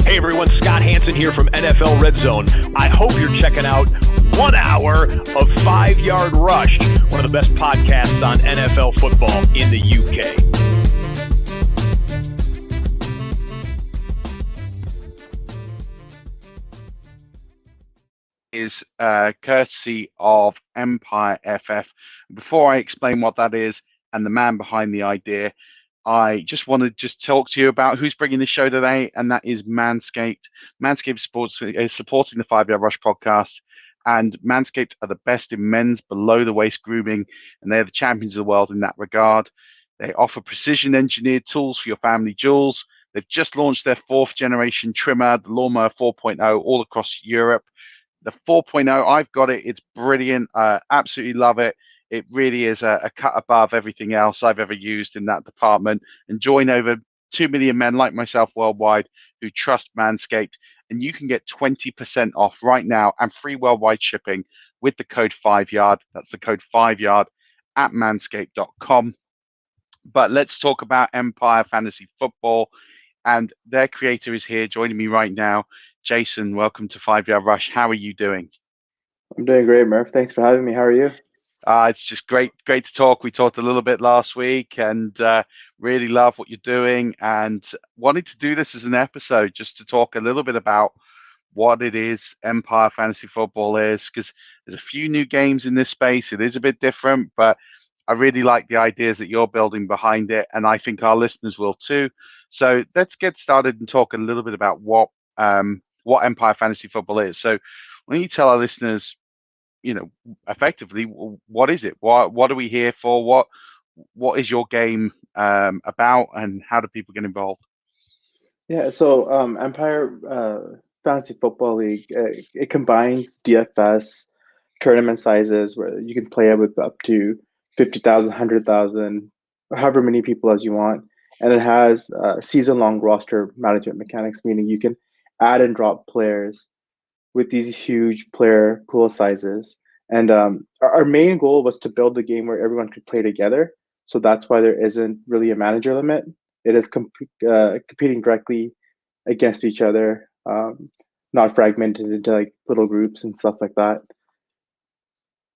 Hey everyone, Scott Hansen here from NFL Red Zone. I hope you're checking out 1 hour of 5 Yard Rush, one of the best podcasts on NFL football in the UK. Is courtesy of Empire FF. Before I explain what that is and the man behind the idea, I just want to talk to you about who's bringing the show today, and that is Manscaped. Manscaped is supporting the 5 Yard Rush podcast, and Manscaped are the best in men's below-the-waist grooming, and they're the champions of the world in that regard. They offer precision-engineered tools for your family jewels. They've just launched their 4th-generation trimmer, the Lawnmower 4.0, all across Europe. The 4.0, I've got it. It's brilliant. I absolutely love it. It really is a cut above everything else I've ever used in that department. And join over 2 million men like myself worldwide who trust Manscaped. And you can get 20% off right now and free worldwide shipping with the code 5Yard. That's the code 5Yard at manscaped.com. But let's talk about Empire Fantasy Football. And their creator is here joining me right now. Jason, welcome to 5 Yard Rush. How are you doing? I'm doing great, Murf. Thanks for having me. How are you? It's just great to talk. We talked a little bit last week and really love what you're doing, and wanted to do this as an episode just to talk a little bit about what it is Empire Fantasy Football is, because there's a few new games in this space. It is a bit different, but I really like the ideas that you're building behind it, and I think our listeners will too. So let's get started and talk a little bit about what Empire Fantasy Football is. So why don't you tell our listeners, effectively, what is it? What are we here for? What is your game about, and how do people get involved? Yeah, so Empire Fantasy Football League, it combines DFS tournament sizes where you can play it with up to 50,000, 100,000, however many people as you want. And it has season-long roster management mechanics, meaning you can add and drop players with these huge player pool sizes. And our main goal was to build a game where everyone could play together. So that's why there isn't really a manager limit. It is competing directly against each other, not fragmented into like little groups and stuff like that.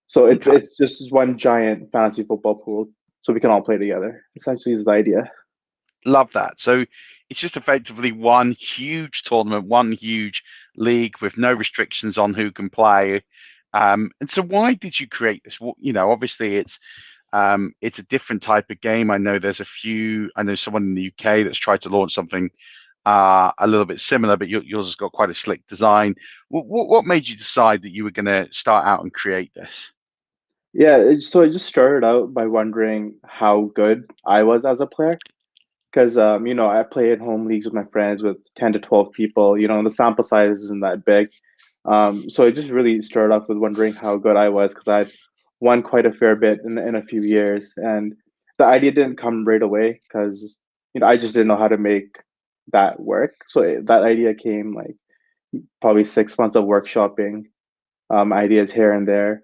So it's just one giant fantasy football pool, so we can all play together. Essentially, is the idea. Love that. So it's just effectively one huge tournament, one huge league with no restrictions on who can play. And so why did you create this? Well, obviously it's a different type of game. I know someone in the UK that's tried to launch something a little bit similar, but yours has got quite a slick design. What made you decide that you were going to start out and create this? Yeah, so I just started out by wondering how good I was as a player. Because, I play at home leagues with my friends with 10 to 12 people, the sample size isn't that big. So I just really started off with wondering how good I was, because I'd won quite a fair bit in a few years. And the idea didn't come right away because, I just didn't know how to make that work. So that idea came like probably 6 months of workshopping ideas here and there.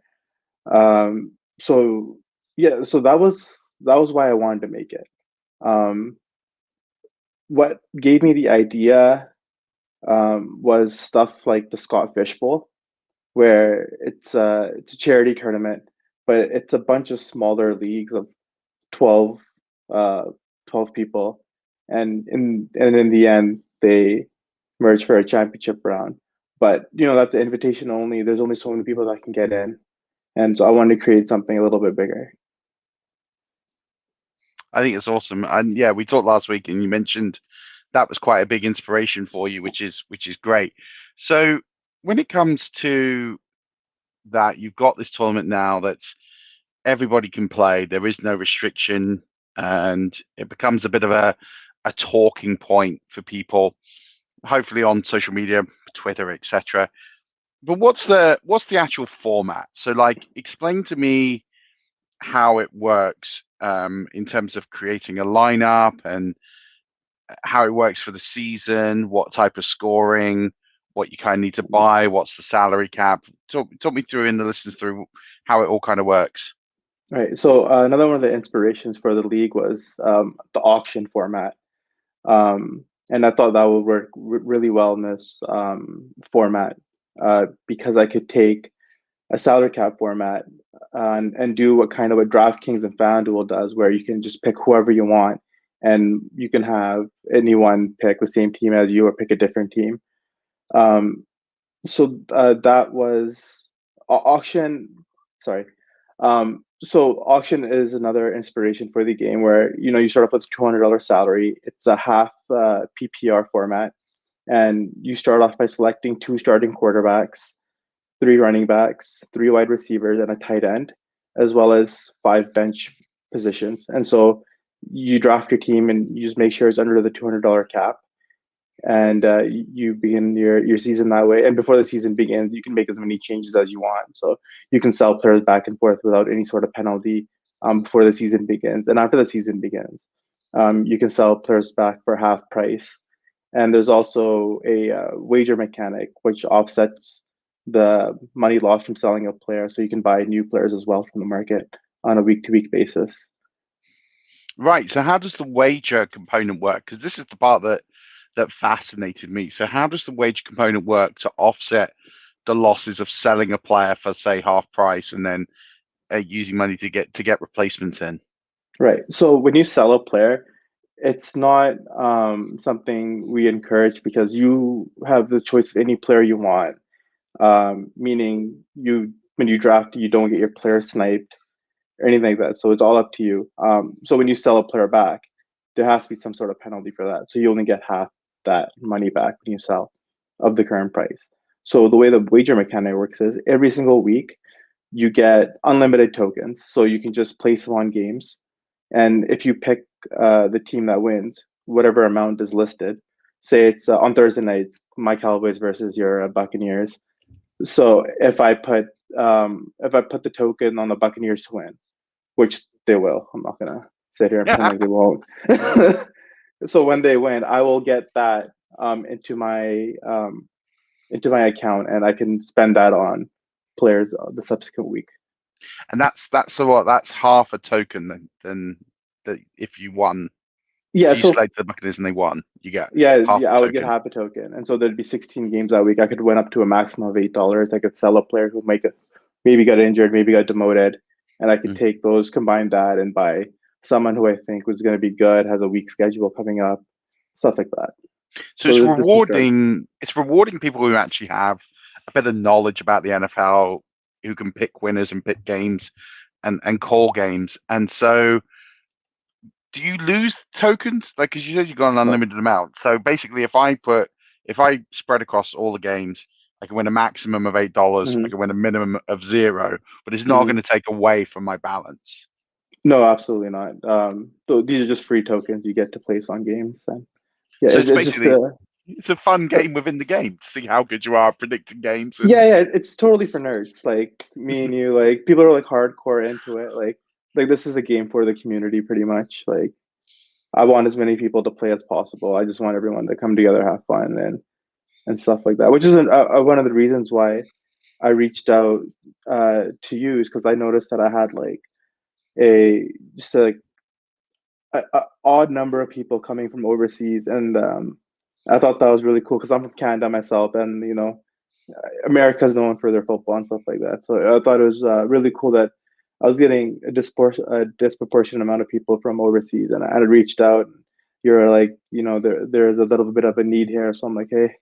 So that was why I wanted to make it. What gave me the idea was stuff like the Scott Fish Bowl, where it's a charity tournament, but it's a bunch of smaller leagues of 12 people, and in the end they merge for a championship round. But that's an invitation only. There's only so many people that can get in, and so I wanted to create something a little bit bigger. I think it's awesome. And yeah, we talked last week and you mentioned that was quite a big inspiration for you, which is great. So when it comes to that, you've got this tournament now that's everybody can play. There is no restriction, and it becomes a bit of a talking point for people, hopefully on social media, Twitter, etc. But what's the actual format? So explain to me how it works in terms of creating a lineup and how it works for the season, what type of scoring, what you kind of need to buy, what's the salary cap. Talk me through and the listeners through how it all kind of works. Right. So another one of the inspirations for the league was the auction format. And I thought that would work really well in this format because I could take a salary cap format and do what DraftKings and FanDuel does, where you can just pick whoever you want, and you can have anyone pick the same team as you or pick a different team. That was auction. Sorry. So auction is another inspiration for the game where you start off with a $200 salary. It's a half PPR format, and you start off by selecting 2 starting quarterbacks, 3 running backs, 3 wide receivers, and a tight end, as well as 5 bench positions. And so you draft your team and you just make sure it's under the $200 cap, and you begin your season that way. And before the season begins, you can make as many changes as you want. So you can sell players back and forth without any sort of penalty before the season begins. And after the season begins, you can sell players back for half price. And there's also a wager mechanic which offsets the money lost from selling a player, so you can buy new players as well from the market on a week-to-week basis. Right. So how does the wager component work? Because this is the part that fascinated me. So how does the wage component work to offset the losses of selling a player for, say, half price and then using money to get replacements in? Right. So when you sell a player, it's not something we encourage, because you have the choice of any player you want. Meaning when you draft, you don't get your player sniped or anything like that. So it's all up to you. So when you sell a player back, there has to be some sort of penalty for that. So you only get half that money back when you sell of the current price. So the way the wager mechanic works is every single week you get unlimited tokens. So you can just place them on games. And if you pick the team that wins, whatever amount is listed, say it's on Thursday nights, my Cowboys versus your Buccaneers. So if I put the token on the Buccaneers to win, which they will, I'm not gonna sit here and pretend like they won't. So when they win, I will get that into my account, and I can spend that on players the subsequent week. And that's half a token than that if you won. Yeah, if you select the Buccaneers and they won, you get I would get half a token, and so there'd be 16 games that week. I could win up to a maximum of $8. I could sell a player who maybe got injured, maybe got demoted, and I could take those, combine that, and buy someone who I think was going to be good, has a weak schedule coming up, stuff like that. So it's rewarding. It's rewarding people who actually have a bit of knowledge about the NFL, who can pick winners and pick games, and call games. And so, do you lose tokens? Like, because you said you got an unlimited amount. So basically, if I spread across all the games, I can win a maximum of $8. I can win a minimum of $0, but it's not going to take away from my balance. No, absolutely not. So these are just free tokens you get to place on games. And yeah, so it's basically it's a fun game within the game to see how good you are at predicting games. Yeah, it's totally for nerds like me and you. Like, people are like hardcore into it. Like this is a game for the community, pretty much. Like, I want as many people to play as possible. I just want everyone to come together, have fun, and stuff like that. Which is one of the reasons why I reached out to you, is because I noticed that I had like a odd number of people coming from overseas, and I thought that was really cool because I'm from Canada myself, and America's known for their football and stuff like that. So I thought it was really cool that I was getting a disproportionate amount of people from overseas, and I reached out. You're like, there's a little bit of a need here, so I'm like, hey,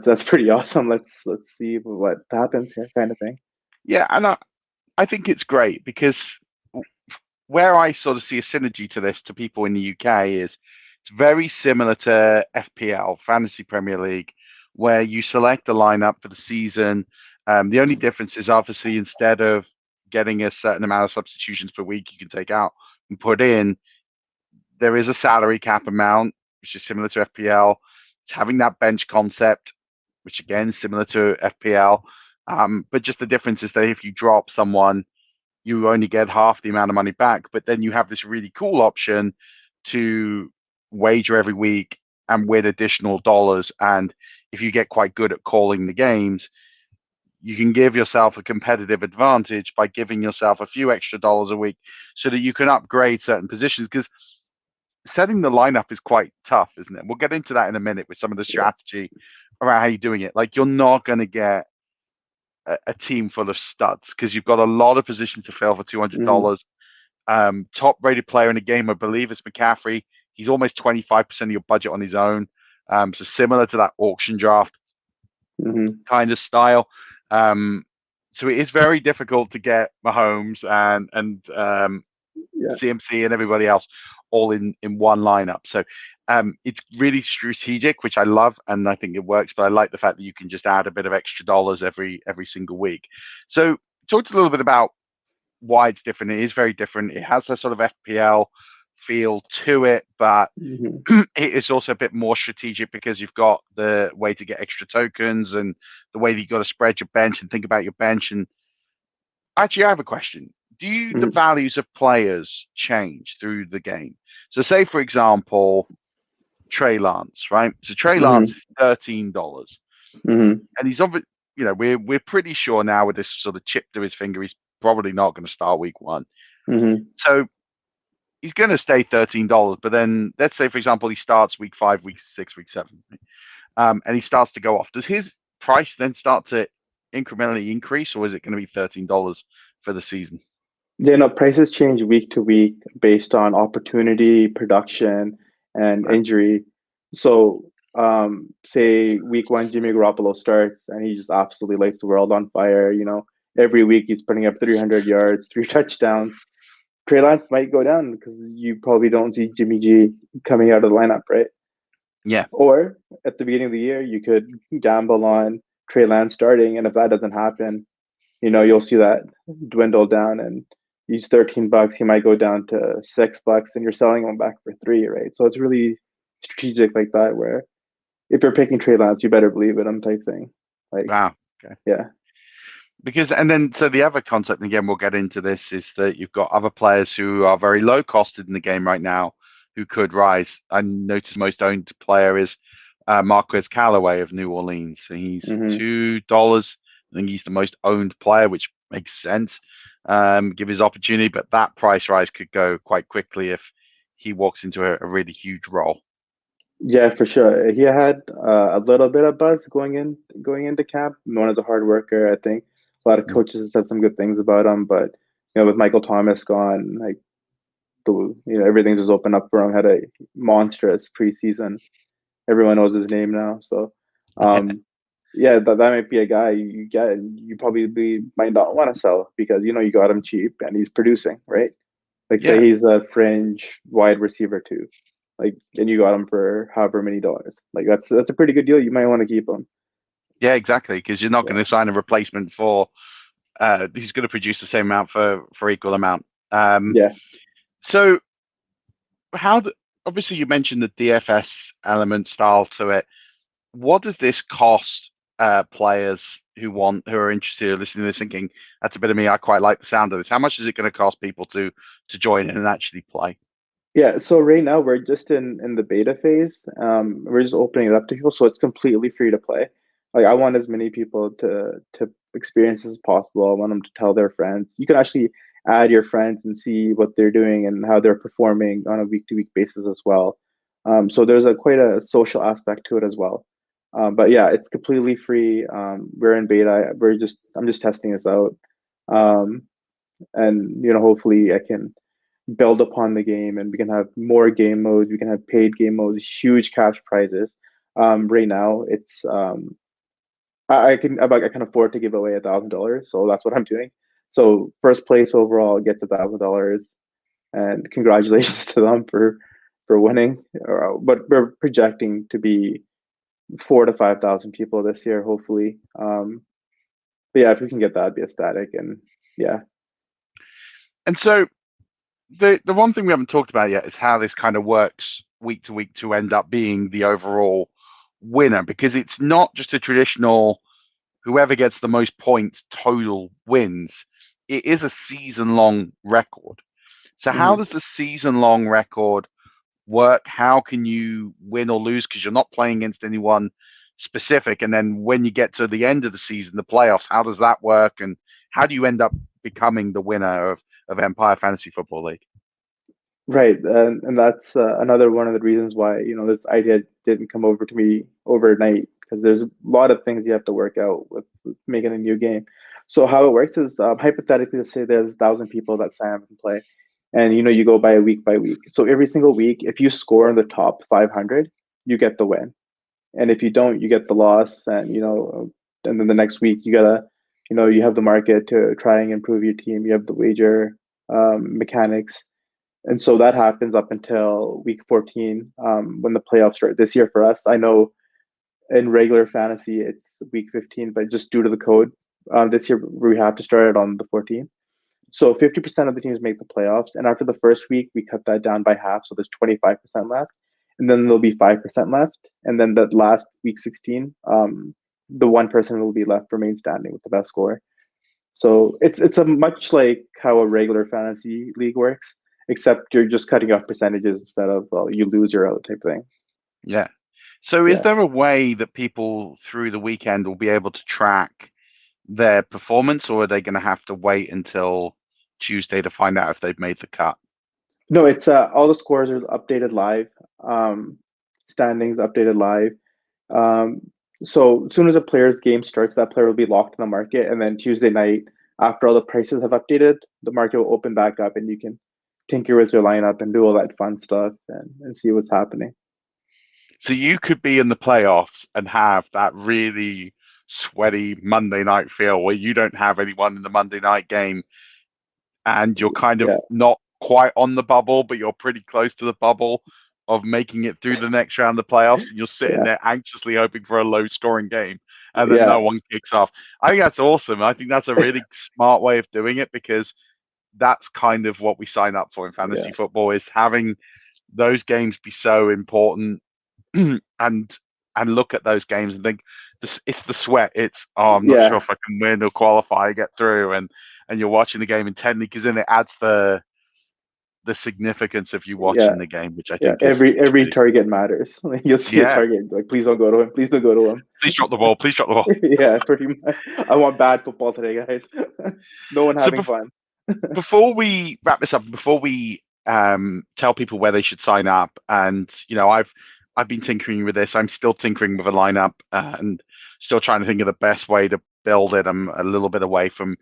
that's pretty awesome. Let's see what happens here, kind of thing. Yeah, and I think it's great because where I sort of see a synergy to this to people in the UK is it's very similar to FPL, Fantasy Premier League, where you select the lineup for the season. The only difference is obviously instead of getting a certain amount of substitutions per week you can take out and put in, there is a salary cap amount, which is similar to FPL. It's having that bench concept, which again is similar to FPL. But just the difference is that if you drop someone, you only get half the amount of money back. But then you have this really cool option to wager every week and win additional dollars. And if you get quite good at calling the games, you can give yourself a competitive advantage by giving yourself a few extra dollars a week so that you can upgrade certain positions. Because setting the lineup is quite tough, isn't it? We'll get into that in a minute with some of the strategy around how you're doing it. Like, you're not going to get a team full of studs because you've got a lot of positions to fill for $200. Top rated player in the game, I believe, is McCaffrey. He's almost 25% of your budget on his own. So similar to that auction draft kind of style. So it is very difficult to get Mahomes and CMC and everybody else all in one lineup. So it's really strategic, which I love, and I think it works. But I like the fact that you can just add a bit of extra dollars every single week. So talk a little bit about why it's different. It is very different. It has a sort of FPL feel to it, but it is also a bit more strategic because you've got the way to get extra tokens and the way that you've got to spread your bench and think about your bench. And actually, I have a question. Do the values of players change through the game? So say, for example, Trey Lance, right? So Trey Lance is $13. And he's obviously, we're pretty sure now with this sort of chip to his finger, he's probably not going to start week one. So he's going to stay $13. But then let's say, for example, he starts week 5, week 6, week 7, and he starts to go off. Does his price then start to incrementally increase, or is it going to be $13 for the season? Yeah, no, prices change week to week based on opportunity, production, and injury. So, say week 1, Jimmy Garoppolo starts and he just absolutely lights the world on fire. Every week he's putting up 300 yards, 3 touchdowns. Trey Lance might go down because you probably don't see Jimmy G coming out of the lineup, right? Yeah. Or at the beginning of the year, you could gamble on Trey Lance starting, and if that doesn't happen, you'll see that dwindle down, and these $13, he might go down to $6, and you're selling him back for $3, right? So it's really strategic like that, where if you're picking Trey Lance, you better believe it, type thing. Like, wow. Okay. Yeah. Because, and then, so the other concept, and again, we'll get into this, is that you've got other players who are very low costed in the game right now who could rise. I noticed most owned player is Marquez Callaway of New Orleans. So he's $2. I think he's the most owned player, which makes sense. Give his opportunity, but that price rise could go quite quickly if he walks into a really huge role. Yeah, for sure. He had a little bit of buzz going into camp. Known as a hard worker, I think. A lot of coaches said some good things about him, but with Michael Thomas gone, like everything just opened up for him. Had a monstrous preseason. Everyone knows his name now, so yeah, that might be a guy you probably might not want to sell because you got him cheap and he's producing, right? Like say he's a fringe wide receiver too, like, and you got him for however many dollars. Like that's a pretty good deal. You might want to keep him. Yeah, exactly, because you're not going to sign a replacement for who's going to produce the same amount for equal amount. So obviously you mentioned the DFS element style to it. What does this cost players who are interested in listening to this thinking, that's a bit of me, I quite like the sound of this? How much is it going to cost people to join in and actually play? Yeah, so right now we're just in the beta phase. We're just opening it up to people, so it's completely free to play. Like I want as many people to experience as possible. I want them to tell their friends. You can actually add your friends and see what they're doing and how they're performing on a week-to-week basis as well. So there's quite a social aspect to it as well. But yeah, it's completely free. We're in beta. I'm just testing this out, and hopefully I can build upon the game and we can have more game modes. We can have paid game modes, huge cash prizes. Right now, it's I can afford to give away $1,000, so that's what I'm doing. So first place overall gets $1,000, and congratulations to them for winning. But we're projecting to be 4,000 to 5,000 people this year, hopefully. But yeah, if we can get that, it'd be ecstatic. And yeah. And so the one thing we haven't talked about yet is how this kind of works week to week to end up being the overall winner, because it's not just a traditional whoever gets the most points total wins. It is a season-long record. So how does the season-long record work? How can you win or lose because you're not playing against anyone specific? And then when you get to the end of the season, the playoffs, how does that work? And how do you end up becoming the winner of Empire Fantasy Football League? Right, and that's another one of the reasons why this idea didn't come over to me overnight, because there's a lot of things you have to work out with making a new game. So how it works is, hypothetically, let's say there's 1,000 people that sign up and play, and you go by week. So every single week, if you score in the top 500, you get the win, and if you don't, you get the loss. And then the next week you gotta, you have the market to try and improve your team. You have the wager mechanics, and so that happens up until week 14, when the playoffs start. This year for us, I know in regular fantasy it's week 15, but just due to the code, this year we have to start it on the 14th. So 50% of the teams make the playoffs, and after the first week, we cut that down by half, so there's 25% left, and then there'll be 5% left, and then that last week 16, the one person will be left remain standing with the best score. So it's a much like how a regular fantasy league works, except you're just cutting off percentages instead of, well, you lose your out type thing. Yeah. So is Yeah. there a way that people through the weekend will be able to track their performance, or are they going to have to wait until Tuesday to find out if they've made the cut? No, it's all the scores are updated live, standings updated live. Um, so as soon as a player's game starts, that player will be locked in the market, and then Tuesday night, after all the prices have updated, the market will open back up, and you can tinker with your lineup and do all that fun stuff and see what's happening. So you could be in the playoffs and have that really sweaty Monday night feel where you don't have anyone in the Monday night game and you're kind of Yeah, not quite on the bubble, but you're pretty close to the bubble of making it through the next round of the playoffs, and you're sitting yeah, there anxiously hoping for a low scoring game, and then yeah, no one kicks off. I think that's awesome. I think that's a really smart way of doing it, because that's kind of what we sign up for in fantasy yeah, football, is having those games be so important. and look at those games and think, it's the sweat. It's, oh, I'm not sure yeah, if I can win or qualify, get through, and you're watching the game intently, because then it adds the significance of you yeah, watching the game, which I yeah. think is Every really, target matters. Like, you'll see a yeah. target, like, please don't go to him. Please don't go to him. Please drop the ball. Please drop the ball. Yeah, pretty much. I want bad football today, guys. No one So having fun. before we wrap this up, before we tell people where they should sign up, and I've been tinkering with this. I'm still tinkering with a lineup, and still trying to think of the best way to build it. I'm a little bit away from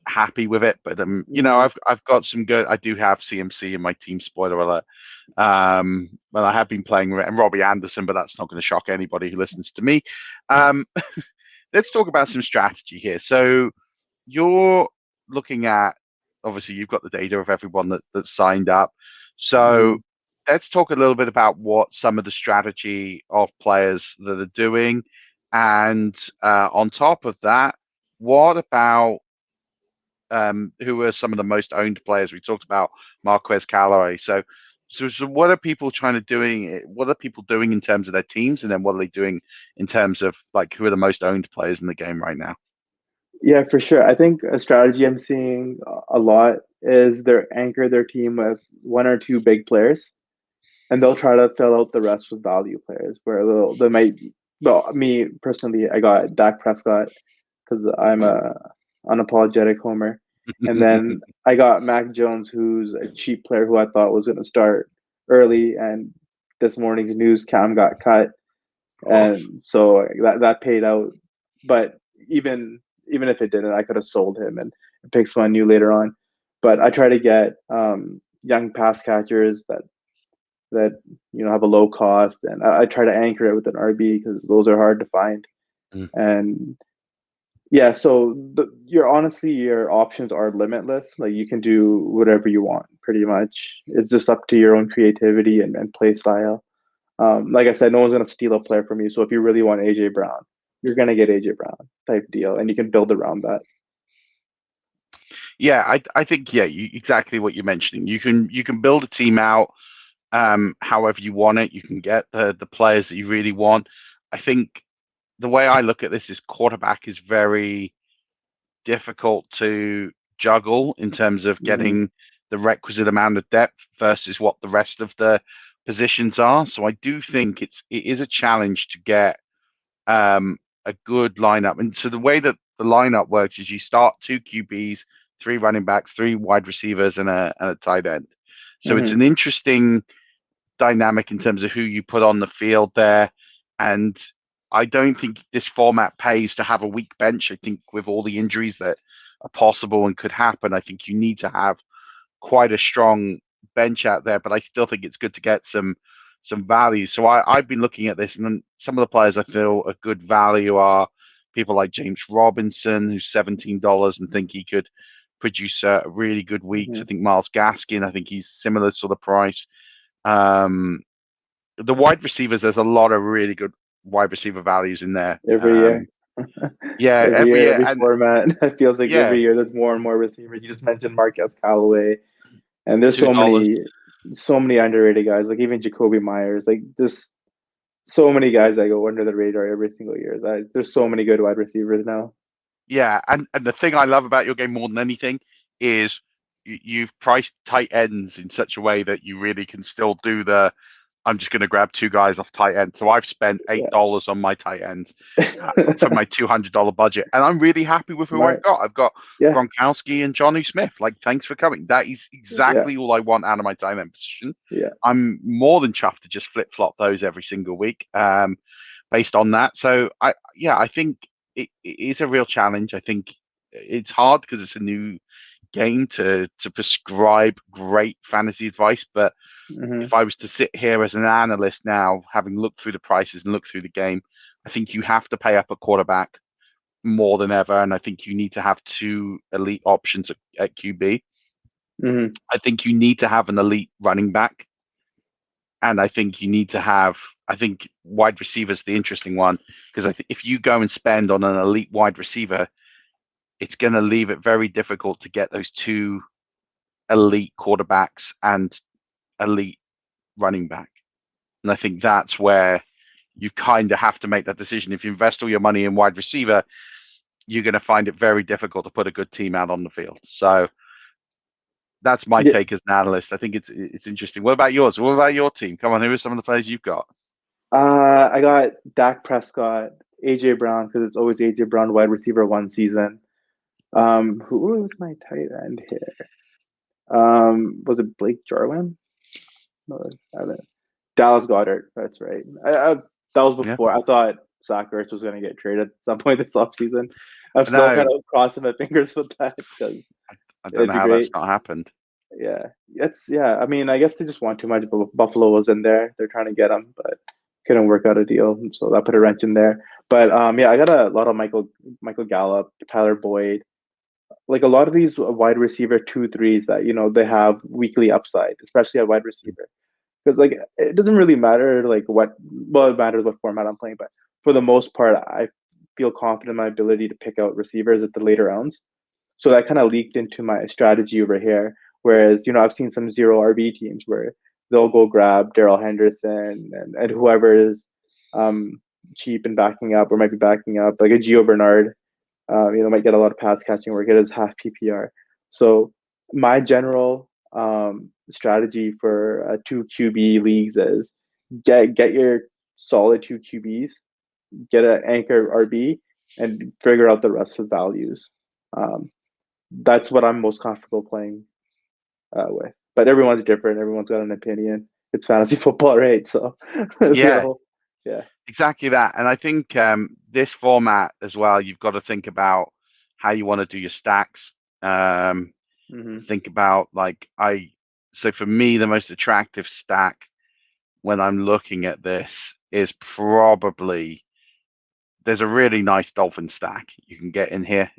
happy with it, but Mhm. I've got some good. I do have CMC in my team. Spoiler alert. Well, I have been playing with it, and Robbie Anderson, but that's not going to shock anybody who listens to me. Um, let's talk about some strategy here. So you're looking at, obviously you've got the data of everyone that's signed up. So Mhm. let's talk a little bit about what some of the strategy of players that are doing, and on top of that, what about who are some of the most owned players? We talked about Marquez Callaway. So what are people trying to doing? What are people doing in terms of their teams, and then what are they doing in terms of, like, who are the most owned players in the game right now? Yeah, for sure. I think a strategy I'm seeing a lot is they anchor their team with one or two big players, and they'll try to fill out the rest with value players. Where they might. Well, me personally, I got Dak Prescott because I'm a unapologetic homer, and then I got Mac Jones, who's a cheap player who I thought was going to start early, and this morning's news, Cam got cut, Of course. and so that paid out. But even if it didn't, I could have sold him and picked someone new later on. But I try to get young pass catchers that have a low cost, and I try to anchor it with an RB because those are hard to find. Mm. And yeah, so your options are limitless. Like, you can do whatever you want, pretty much. It's just up to your own creativity and play style. Like I said, no one's gonna steal a player from you. So if you really want AJ Brown, you're gonna get AJ Brown type deal, and you can build around that. Yeah, I think, yeah, exactly what you're mentioning. You can build a team out however you want it. You can get the players that you really want. I think the way I look at this is quarterback is very difficult to juggle in terms of Hmm. getting the requisite amount of depth versus what the rest of the positions are. So I do think it is a challenge to get a good lineup. And so the way that the lineup works is you start two QBs, three running backs, three wide receivers, and a tight end. So it's an interesting dynamic in terms of who you put on the field there. And I don't think this format pays to have a weak bench. I think with all the injuries that are possible and could happen, I think you need to have quite a strong bench out there. But I still think it's good to get some value. So I've been looking at this, and then some of the players I feel a good value are people like James Robinson, who's $17, and think he could produce really good weeks. I think Miles Gaskin, I think he's similar sort of price. The wide receivers, there's a lot of really good wide receiver values in there. Every year. Yeah, every year, every and format. It feels like yeah, every year there's more and more receivers. You just mentioned Marquez Callaway, and there's $2. so many underrated guys. Like even Jacoby Myers. Like just so many guys that go under the radar every single year. There's so many good wide receivers now. Yeah, and the thing I love about your game more than anything is you've priced tight ends in such a way that you really can still do the I'm just going to grab two guys off tight end. So I've spent $8 on my tight ends for my $200 budget, and I'm really happy with who I've got. I've got Gronkowski and Jonnu Smith. Like, thanks for coming. That is exactly all I want out of my tight end position. Yeah, I'm more than chuffed to just flip flop those every single week, based on that. So I think it is a real challenge. I think it's hard because it's a new game to prescribe great fantasy advice, but if I was to sit here as an analyst now, having looked through the prices and looked through the game, I think you have to pay up a quarterback more than ever, and I think you need to have two elite options at QB. I think you need to have an elite running back, and I think you need to have. I think wide receiver is the interesting one, because if you go and spend on an elite wide receiver, it's going to leave it very difficult to get those two elite quarterbacks and elite running back. And I think that's where you kind of have to make that decision. If you invest all your money in wide receiver, you're going to find it very difficult to put a good team out on the field. So that's my take as an analyst. I think it's interesting. What about yours? What about your team? Come on, who are some of the players you've got? I got Dak Prescott, AJ Brown, because it's always AJ Brown wide receiver one season. Who was my tight end here? Was it Blake Jarwin? No, I haven't. Dallas Goedert. That's right. That was before. I thought Zach Ertz was going to get traded at some point this offseason. I'm still kind of crossing my fingers with that because I don't know how that's not happened. Yeah, I mean, I guess they just want too much. Buffalo was in there. They're trying to get him, but couldn't work out a deal, so that put a wrench in there. But I got a lot of Michael Gallup, Tyler Boyd, like a lot of these wide receiver 2-3s that they have weekly upside, especially at wide receiver. Because like it doesn't really matter it matters what format I'm playing, but for the most part, I feel confident in my ability to pick out receivers at the later rounds. So that kind of leaked into my strategy over here. Whereas I've seen some zero RB teams where they'll go grab Darrell Henderson and whoever is cheap and backing up or might be backing up, like a Gio Bernard. Might get a lot of pass catching work. It is half PPR. So my general strategy for 2 QB leagues is get your solid 2 QBs, get an anchor RB, and figure out the rest of the values. That's what I'm most comfortable playing with. But everyone's different. Everyone's got an opinion. It's fantasy football, right? So yeah. Exactly that. And I think this format as well, you've got to think about how you want to do your stacks. Think about so for me, the most attractive stack when I'm looking at this is probably there's a really nice Dolphin stack you can get in here.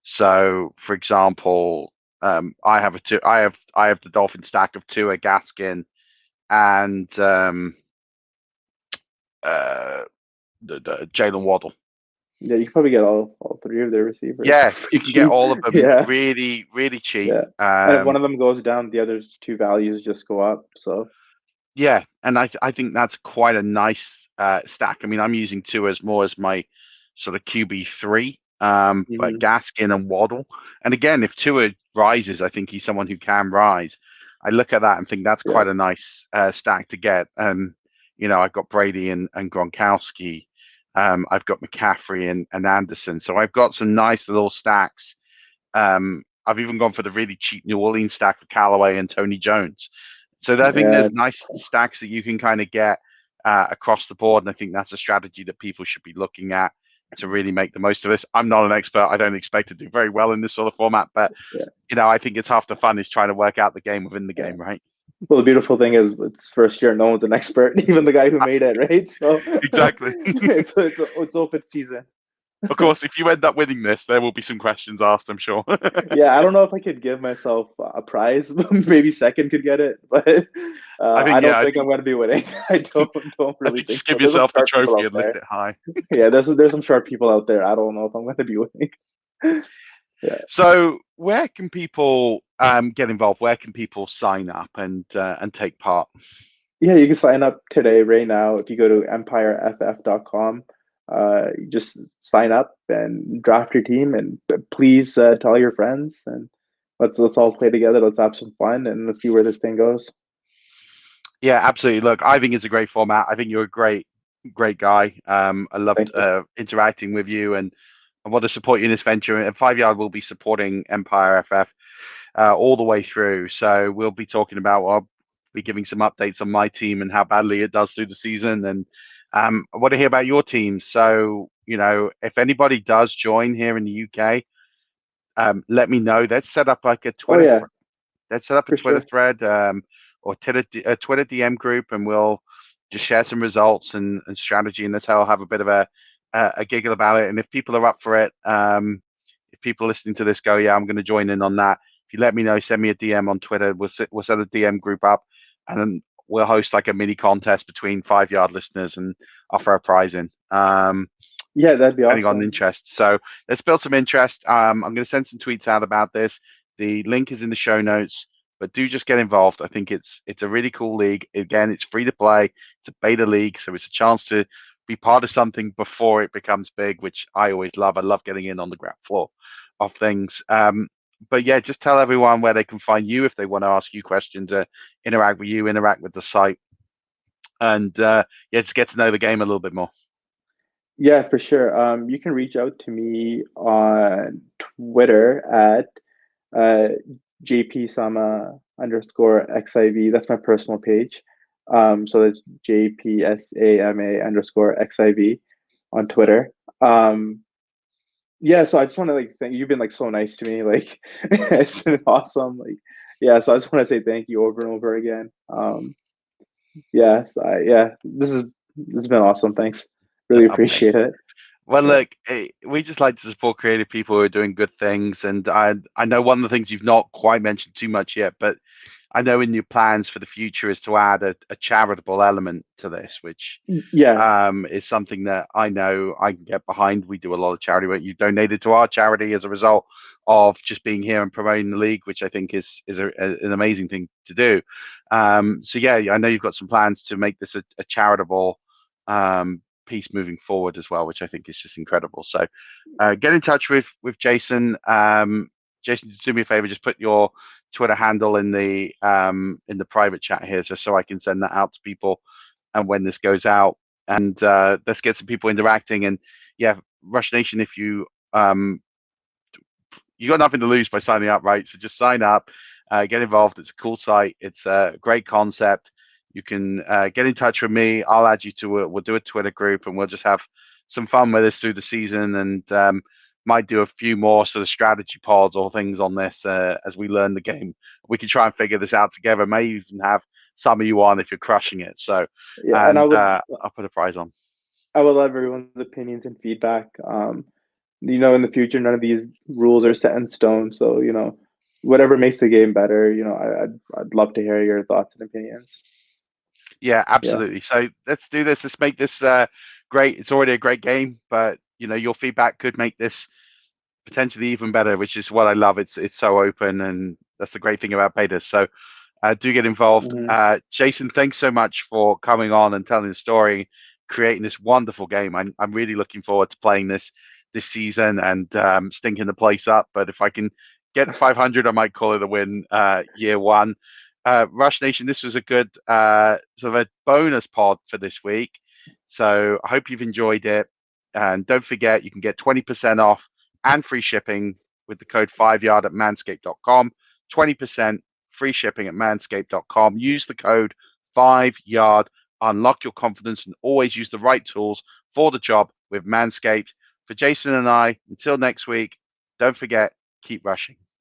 So for example, I have the Dolphin stack of Tua, Gaskin, and Jalen Waddle. Yeah, you can probably get all three of their receivers. Yeah, you can get all of them really, really cheap. Yeah. And if one of them goes down, the other's two values just go up. So yeah, and I think that's quite a nice stack. I mean, I'm using Tua more as my sort of QB3, but Gaskin and Waddle. And again, if Tua rises, I think he's someone who can rise. I look at that and think that's quite a nice stack to get. I've got Brady and Gronkowski. I've got McCaffrey and Anderson. So I've got some nice little stacks I've even gone for the really cheap New Orleans stack of Callaway and Tony Jones. So I think Yeah, there's nice stacks that you can kind of get across the board, and I think that's a strategy that people should be looking at to really make the most of this. I'm not an expert. I don't expect to do very well in this sort of format, but yeah. I think it's half the fun is trying to work out the game within the game, right? Well, the beautiful thing is it's first year. No one's an expert, even the guy who made it, right? So Exactly. it's open season. Of course, if you end up winning this, there will be some questions asked, I'm sure. Yeah, I don't know if I could give myself a prize. Maybe second could get it, but I think, I don't I think I'm going to be winning. I don't really think think just so. give There's some yourself the sharp people trophy out and lift there. it high. Yeah, there's some sharp people out there. I don't know if I'm going to be winning. Yeah. So, where can people get involved? Where can people sign up and take part? Yeah, you can sign up today, right now. If you go to empireff.com, you just sign up and draft your team, and please tell your friends, and let's all play together. Let's have some fun, and let's see where this thing goes. Yeah, absolutely. Look, I think it's a great format. I think you're a great guy. I loved Thank you. interacting with you, and I want to support you in this venture. And 5 Yard will be supporting Empire FF all the way through. So we'll be talking about, I'll be giving some updates on my team and how badly it does through the season. And I want to hear about your team. So, if anybody does join here in the UK, let me know. Let's set up like a Oh Twitter. yeah, Let's set up a for Twitter sure. thread or Twitter DM group, and we'll just share some results and strategy. And that's how I'll have a bit of a giggle about it. And if people are up for it, if people listening to this go, yeah, I'm going to join in on that. If you let me know, send me a DM on Twitter. We'll set a DM group up, and then we'll host like a mini contest between 5 Yard listeners and offer a prize in. Yeah, that'd be Depending on awesome. interest. So let's build some interest. I'm going to send some tweets out about this. The link is in the show notes, but do just get involved. I think it's a really cool league. Again, it's free to play. It's a beta league, so it's a chance to be part of something before it becomes big, which I always love. I love getting in on the ground floor of things. But yeah, just tell everyone where they can find you if they want to ask you questions, interact with you, interact with the site, and yeah, just get to know the game a little bit more. Yeah, for sure. You can reach out to me on Twitter at uh, JPSama_XIV. That's my personal page. So that's JPSAMA_XIV on Twitter. Yeah, so I just want to like thank you've been like so nice to me. Like it's been awesome. Like yeah, so I just want to say thank you over and over again. Yeah, this has been awesome. Thanks. Really Amazing. appreciate it. Well, Yeah. look, we just like to support creative people who are doing good things, and I know one of the things you've not quite mentioned too much yet, but I know in your plans for the future is to add a charitable element to this, which Yeah. is something that I know I can get behind. We do a lot of charity work. You've donated to our charity as a result of just being here and promoting the league, which I think is an amazing thing to do. So yeah, I know you've got some plans to make this a charitable piece moving forward as well, which I think is just incredible. So get in touch with Jason. Jason, just do me a favor, just put your Twitter handle in the private chat here, just so I can send that out to people and when this goes out. And let's get some people interacting. And yeah, Rush Nation, if you got nothing to lose by signing up, right? So just sign up, get involved. It's a cool site. It's a great concept. You can get in touch with me. I'll add you to it. We'll do a Twitter group, and we'll just have some fun with this through the season, and might do a few more sort of strategy pods or things on this as we learn the game. We can try and figure this out together. May even have some of you on if you're crushing it. So, Yeah, and and I'll put a prize on. I would love everyone's opinions and feedback. In the future, none of these rules are set in stone. So, whatever makes the game better, I'd love to hear your thoughts and opinions. Yeah, Yeah. absolutely. So let's do this. Let's make this great. It's already a great game, but your feedback could make this potentially even better, which is what I love. It's so open, and that's the great thing about betas. So do get involved. Hmm. Jason, thanks so much for coming on and telling the story, creating this wonderful game. I'm really looking forward to playing this season and stinking the place up. But if I can get to 500, I might call it a win year one. Rush Nation, this was a good sort of a bonus pod for this week. So I hope you've enjoyed it. And don't forget, you can get 20% off and free shipping with the code 5yard at manscaped.com. 20% free shipping at manscaped.com. Use the code 5yard. Unlock your confidence and always use the right tools for the job with Manscaped. For Jason and I, until next week, don't forget, keep rushing.